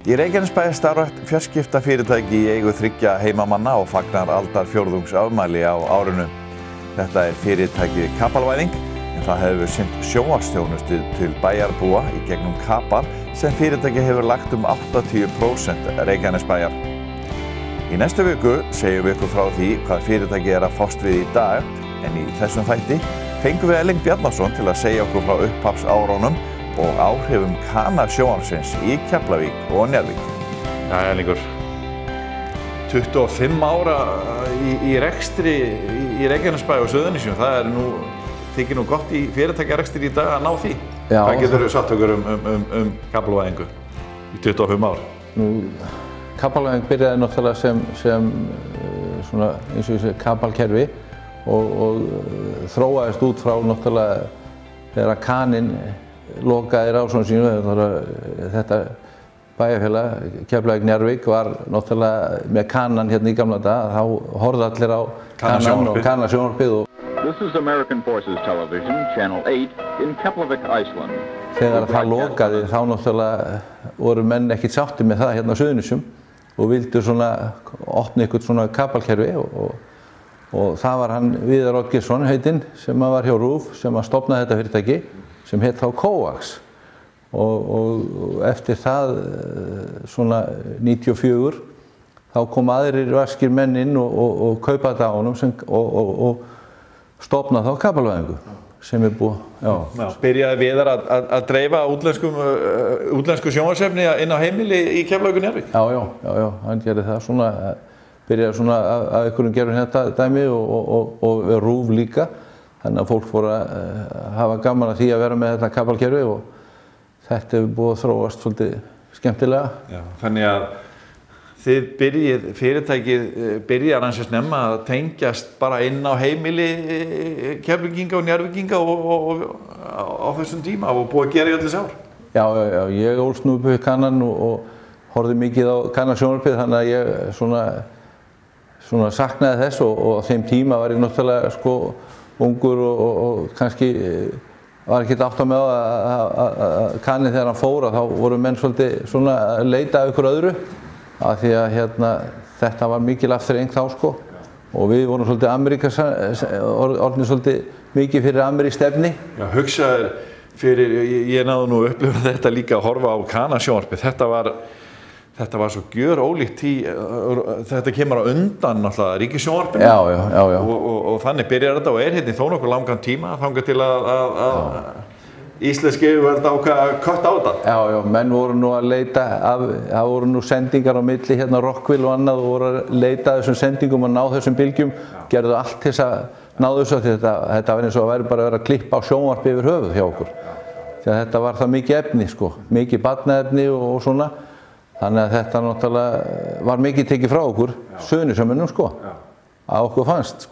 Í Reykjanesbæ starfar fjarskiptafyrirtæki í eigu 3 heimamanna og fagnar aldarfjórðungsafmæli á árinu. Þetta fyrirtækið Kapalvæðing, en það hefur sinnt sjónvarpsþjónustu til bæjarbúa í gegnum Kapal sem fyrirtæki hefur lagt 80% Reykjanesbæjar. Í næstu viku segjum við ykkur frá því hvað fyrirtæki að fást við í dag, en í þessum þætti fengum við Erling Bjarnason til að segja okkur frá upphafsárunum og áhrifum Kana-sjónvarpsins í Keflavík og Njarðvík. Já, Erlingur. 25 ára í rekstri í Reykjanesbæ og Suðurnesjum, það þykir nú gott í fyrirtækjarekstri í dag að ná því. Já, hvað getur þú sagt okkur Kapalvæðingu í 25 ár? Kapalvæðing byrjaði náttúrulega sem svona, eins og þessi kapalkerfi og þróaðist út frá náttúrulega þegar Kaninn lokaði rásum sínu. Þetta bæjarfélag, Keflavík Njarðvík, var náttúrulega með Kanan hérna í gamla daga. Þá horfðu allir á Kanan og Kana-sjónvarpið. This is American Forces Television, Channel 8 in Keflavik, Iceland. Þegar það lokaði þá náttúrulega voru menn ekkert sátti með það hérna á Suðurnesjum og vildu svona opna eitthvað svona kapalkerfi og það var hann Viðar Oddgeirsson heitinn sem var hjá RÚV sem stofnaði þetta fyrirtæki sem hétt þá Coax og eftir það svona 94 þá kom aðrir vaskir menn inn og kaupa þetta á honum og stofna þá Kapalvæðingu sem búið. Byrjaði Viðar að dreifa útlensku sjónvarpsefni inn á heimili í Keflavík og Njarðvík? Já, hann gerði það svona, byrjaði svona að einhverjum gerði þetta dæmi og RÚV líka. Þannig að fólk fór að hafa gaman að því að vera með þetta kapalkerfi og þetta hefur búið að þróast svolítið skemmtilega. Já, þannig að fyrirtækið byrjar ansi snemma að tengjast bara inn á heimili Keflvíkinga og Njarðvíkinga og á þessum tíma og búið að gera í öll þessi ár. Já, ég ólst nú upp við Kanan og horfði mikið á Kana-sjónvarpið, þannig að ég svona saknaði þess og á þeim tíma var ég náttúrulega ungur og kannski var ekkert átt á mig að Kaninn þegar hann fór þá voru menn svolítið svona að leita af ykkur öðru af því að þetta var mikil afþreying þá og við vorum svolítið orðnir svolítið mikið fyrir ameríkstefni. Já, hugsaður fyrir, ég náði nú að upplifa þetta líka að horfa á Kana-sjónvarpið, þetta var svo gjörólíkt því, þetta kemur á undan náttúrulega ríkissjónvarpinu. Já. Og þannig byrjar þetta og hérna þó nokkuð langan tíma þangað til að íslensk yfirvöld ákvað að kötta á þetta. Já, menn voru nú að leita, það voru nú sendingar á milli hérna Rockville og annað og voru að leita að þessum sendingum og ná þessum bylgjum, gerðu allt til þess að ná þessu því þetta var eins og að væri bara að vera að klippa á sjónvarpi yfir höfuð hjá okkur. Því að þetta var það mikið efni mikið barnaefni og svona. Þannig að þetta náttúrulega var mikið tekið frá okkur, Suðurnesjamönnum að okkur fannst